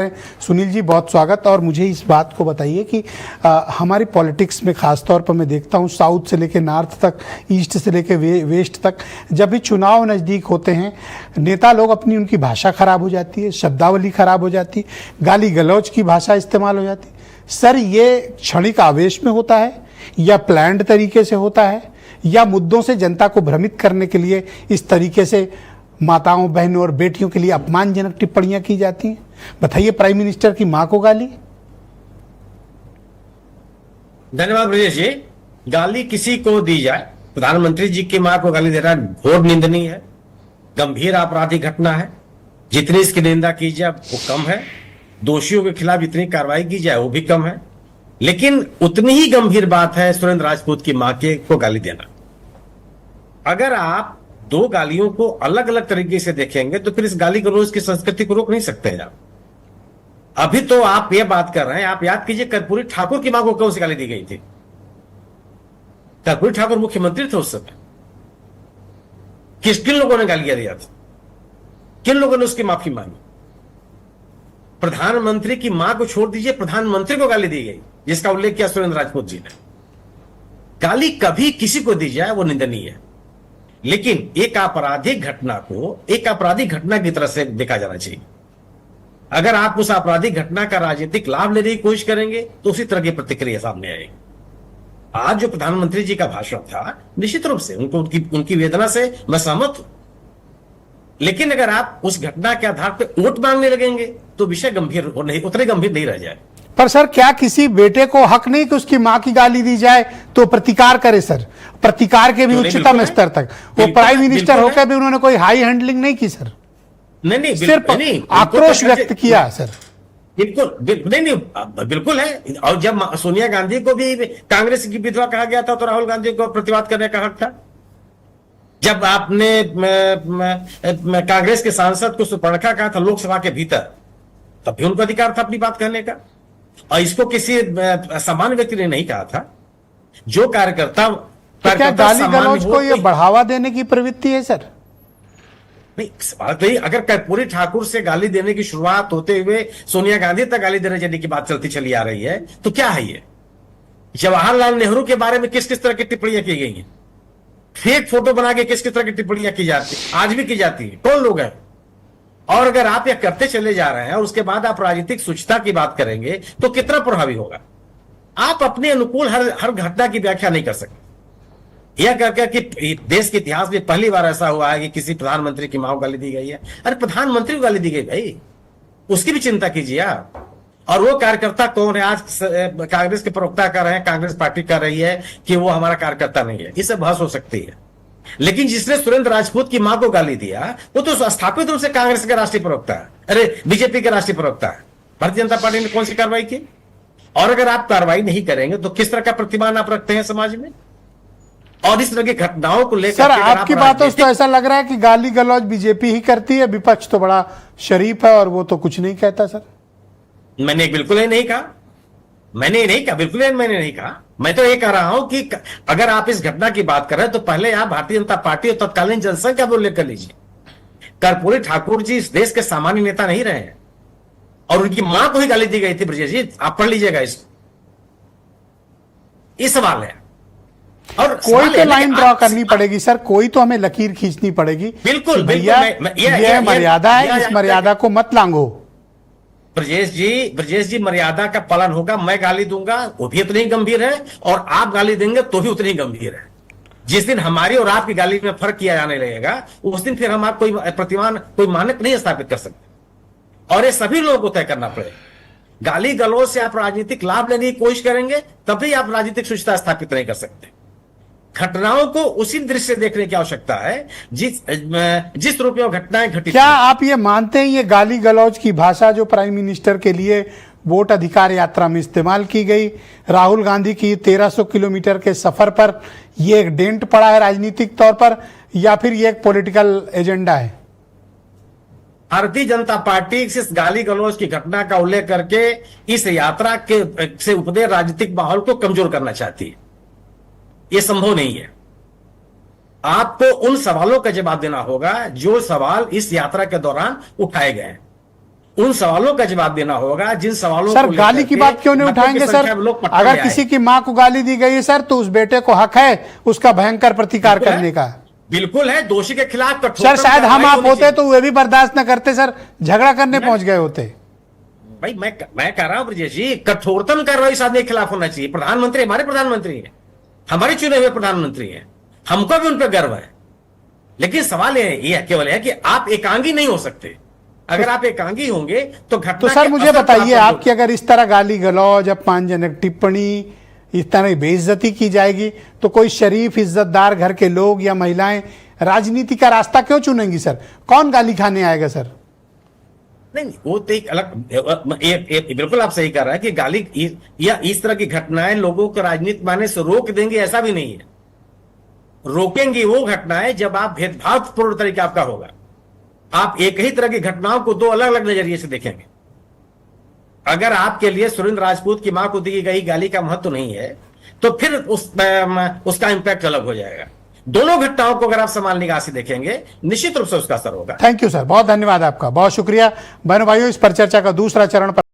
सुनील जी, बहुत स्वागत। और मुझे इस बात को बताइए कि हमारी पॉलिटिक्स में ख़ास तौर पर मैं देखता हूँ साउथ से लेकर नॉर्थ तक, ईस्ट से लेकर वेस्ट तक, जब भी चुनाव नज़दीक होते हैं नेता लोग अपनी उनकी भाषा ख़राब हो जाती है, शब्दावली ख़राब हो जाती, गाली गलौज की भाषा इस्तेमाल हो जाती। सर, ये क्षणिक आवेश में होता है या प्लान्ड तरीके से होता है या मुद्दों से जनता को भ्रमित करने के लिए इस तरीके से माताओं, बहनों और बेटियों के लिए अपमानजनक टिप्पणियां की जाती हैं? बताइए। प्राइम मिनिस्टर की मां को गाली। धन्यवाद ब्रजेश जी। गाली किसी को दी जाए, प्रधानमंत्री जी की मां को गाली देना घोर निंदनीय है, गंभीर आपराधिक घटना है। जितनी इसकी निंदा की जाए वो कम है, दोषियों के खिलाफ जितनी कार्रवाई की जाए वो भी कम है। लेकिन उतनी ही गंभीर बात है सुरेंद्र राजपूत की मां के को गाली देना। अगर आप दो गालियों को अलग अलग तरीके से देखेंगे तो फिर इस गाली गलौज की संस्कृति को रोक नहीं सकते हैं आप। अभी तो आप ये बात कर रहे हैं, आप याद कीजिए कर्पूरी ठाकुर की मां को कौन सी गाली दी गई थी? कर्पूरी ठाकुर मुख्यमंत्री थे उस समय। किन लोगों ने गालियां दिया था? किन लोगों ने उसकी माफी मांगी? प्रधानमंत्री की मां को छोड़ दीजिए, प्रधानमंत्री को गाली दी गई, जिसका उल्लेख किया सुरेंद्र राजपूत जी ने। गाली कभी किसी को दी जाए वो निंदनीय है, लेकिन एक आपराधिक घटना को एक आपराधिक घटना की तरह से देखा जाना चाहिए। अगर आप उस आपराधिक घटना का राजनीतिक लाभ लेने की कोशिश करेंगे तो उसी तरह की प्रतिक्रिया सामने आएगी। आज जो प्रधानमंत्री जी का भाषण था, निश्चित रूप से उनकी वेदना से मैं सहमत हूं, लेकिन अगर आप उस घटना के आधार पर वोट मांगने लगेंगे तो विषय गंभीर नहीं, उतने गंभीर नहीं रह जाए। पर सर, क्या किसी बेटे को हक नहीं कि उसकी मां की गाली दी जाए तो प्रतिकार करे? सर, प्रतिकार के भी उच्चतम स्तर तक वो प्राइम मिनिस्टर होकर भी उन्होंने कोई हाई हैंडलिंग नहीं की सर। नहीं, सिर्फ आक्रोश व्यक्त किया सर। बिल्कुल नहीं, बिल्कुल है। और जब सोनिया गांधी को भी कांग्रेस की विधवा कहा गया था तो राहुल गांधी को प्रतिवाद करने का हक था। जब आपने कांग्रेस के सांसद को सुपर्णखा कहा था लोकसभा के भीतर, तब भी उनको अधिकार था अपनी बात कहने का। और इसको किसी सामान्य व्यक्ति ने नहीं कहा था। जो कार्यकर्ता क्या गाली गलौज को ये बढ़ावा देने की प्रवृत्ति है सर? नहीं, अगर कर्पूरी ठाकुर से गाली देने की शुरुआत होते हुए सोनिया गांधी तक गाली देने जाने की बात चलती चली आ रही है तो क्या है ये? जवाहरलाल नेहरू के बारे में किस किस तरह की टिप्पणियां की गई हैं? फेक फोटो बना के किस किस तरह की टिप्पणियां की जाती है, आज भी की जाती है। कौन लोग हैं? और अगर आप यह करते चले जा रहे हैं और उसके बाद आप राजनीतिक शुचिता की बात करेंगे तो कितना प्रभावी होगा? आप अपने अनुकूल हर घटना की व्याख्या नहीं कर सकते। यह कहकर कि देश के इतिहास में पहली बार ऐसा हुआ है कि किसी प्रधानमंत्री की मां को गाली दी गई है। अरे प्रधानमंत्री को गाली दी गई भाई, उसकी भी चिंता कीजिए आप। और वो कार्यकर्ता कौन है? आज कांग्रेस के प्रवक्ता कर रहे हैं, कांग्रेस पार्टी कर रही है कि वो हमारा कार्यकर्ता नहीं है। इससे बहस हो सकती है, लेकिन जिसने सुरेंद्र राजपूत की मां को गाली दिया वो तो स्थापित रूप से कांग्रेस के राष्ट्रीय प्रवक्ता है, अरे बीजेपी के राष्ट्रीय प्रवक्ता है। भारतीय जनता पार्टी ने कौन सी कार्रवाई की? और अगर आप कार्रवाई नहीं करेंगे तो किस तरह का प्रतिमान आप रखते हैं समाज में? और इस तरह की घटनाओं को लेकर सर, आपकी बातों से तो ऐसा लग रहा है कि गाली गलौज बीजेपी ही करती है, विपक्ष तो बड़ा शरीफ है और वो तो कुछ नहीं कहता। सर, मैंने बिल्कुल ही नहीं कहा, मैंने नहीं कहा। मैं तो ये कह रहा हूं कि अगर आप इस घटना की बात कर रहे हैं तो पहले आप भारतीय जनता पार्टी और तत्कालीन जनसंघ का भी उल्लेख कर लीजिए। कर्पूरी ठाकुर जी इस देश के सामान्य नेता नहीं रहे हैं और उनकी मां को ही गाली दी गई थी। ब्रजेश जी, आप पढ़ लीजिएगा इसको। ये सवाल है और कोई तो लाइन ड्रॉ करनी पड़ेगी सर, कोई तो हमें लकीर खींचनी पड़ेगी। बिल्कुल भैया, यह मर्यादा है, इस मर्यादा को मत लांघो। ब्रजेश जी, मर्यादा का पालन होगा। मैं गाली दूंगा वो भी उतनी गंभीर है और आप गाली देंगे तो भी उतनी गंभीर है। जिस दिन हमारी और आपकी गाली में फर्क किया जाने लगेगा उस दिन फिर हम आप कोई मानक नहीं स्थापित कर सकते और ये सभी लोगों को तय करना पड़ेगा। गाली गलौज से आप राजनीतिक लाभ लेने की कोशिश करेंगे तभी आप राजनीतिक शुचिता स्थापित नहीं कर सकते। घटनाओं को उसी दृश्य से देखने की आवश्यकता है जिस रूप में घटनाएं घटित। क्या आप ये मानते हैं ये गाली गलौज की भाषा जो प्राइम मिनिस्टर के लिए वोट अधिकार यात्रा में इस्तेमाल की गई, राहुल गांधी की 1300 किलोमीटर के सफर पर ये एक डेंट पड़ा है राजनीतिक तौर पर, या फिर ये एक पॉलिटिकल एजेंडा है? भारतीय जनता पार्टी इस गाली गलौज की घटना का उल्लेख करके इस यात्रा के से उपदे राजनीतिक माहौल को कमजोर करना चाहती है। यह संभव नहीं है। आपको उन सवालों का जवाब देना होगा जो सवाल इस यात्रा के दौरान उठाए गए हैं। उन सवालों का जवाब देना होगा जिन सवालों सर को गाली लेकर की के बात क्यों नहीं लाखों की उठाएंगे संख्या सर? में लोग पटना अगर में किसी आए। की मां को गाली दी गई है सर तो उस बेटे को हक है उसका भयंकर प्रतिकार बिल्कुल है। करने का। बिल्कुल है, दोषी के खिलाफ कठोर सर शायद हम आप होते तो वे भी बर्दाश्त न करते सर, झगड़ा करने पहुंच गए होते। भाई मैं कह रहा हूं ब्रजेश जी, कठोरतम कार्रवाई इस आदमी के खिलाफ होना चाहिए। प्रधानमंत्री हमारे प्रधानमंत्री हैं, हमारे चुने हुए प्रधानमंत्री हैं, हमको भी उन पर गर्व है। लेकिन सवाल ये केवल है कि आप एकांगी नहीं हो सकते। अगर आप एकांगी होंगे तो घटना तो सर के मुझे असर पर बताइए, आप आपकी अगर इस तरह गाली गलौज, अपमानजनक टिप्पणी, इस तरह की बेइज्जती की जाएगी तो कोई शरीफ इज्जतदार घर के लोग या महिलाएं राजनीति का रास्ता क्यों चुनेंगी सर? कौन गाली खाने आएगा सर? नहीं, वो तो एक अलग बिल्कुल आप सही कर रहे हैं कि गाली या इस तरह की घटनाएं लोगों को राजनीति माने से रोक देंगे, ऐसा भी नहीं है। रोकेंगी वो घटनाएं जब आप भेदभावपूर्ण तरीका आपका होगा। आप एक ही तरह की घटनाओं को दो अलग अलग नजरिए से देखेंगे। अगर आपके लिए सुरेंद्र राजपूत की मां को दी गई गाली का महत्व नहीं है तो फिर उसका इंपैक्ट अलग हो जाएगा। दोनों घटनाओं को अगर आप समान निगाह से देखेंगे निश्चित रूप से उसका असर होगा। थैंक यू सर, बहुत धन्यवाद आपका, बहुत शुक्रिया। बहनों भाइयों, इस पर चर्चा का दूसरा चरण पर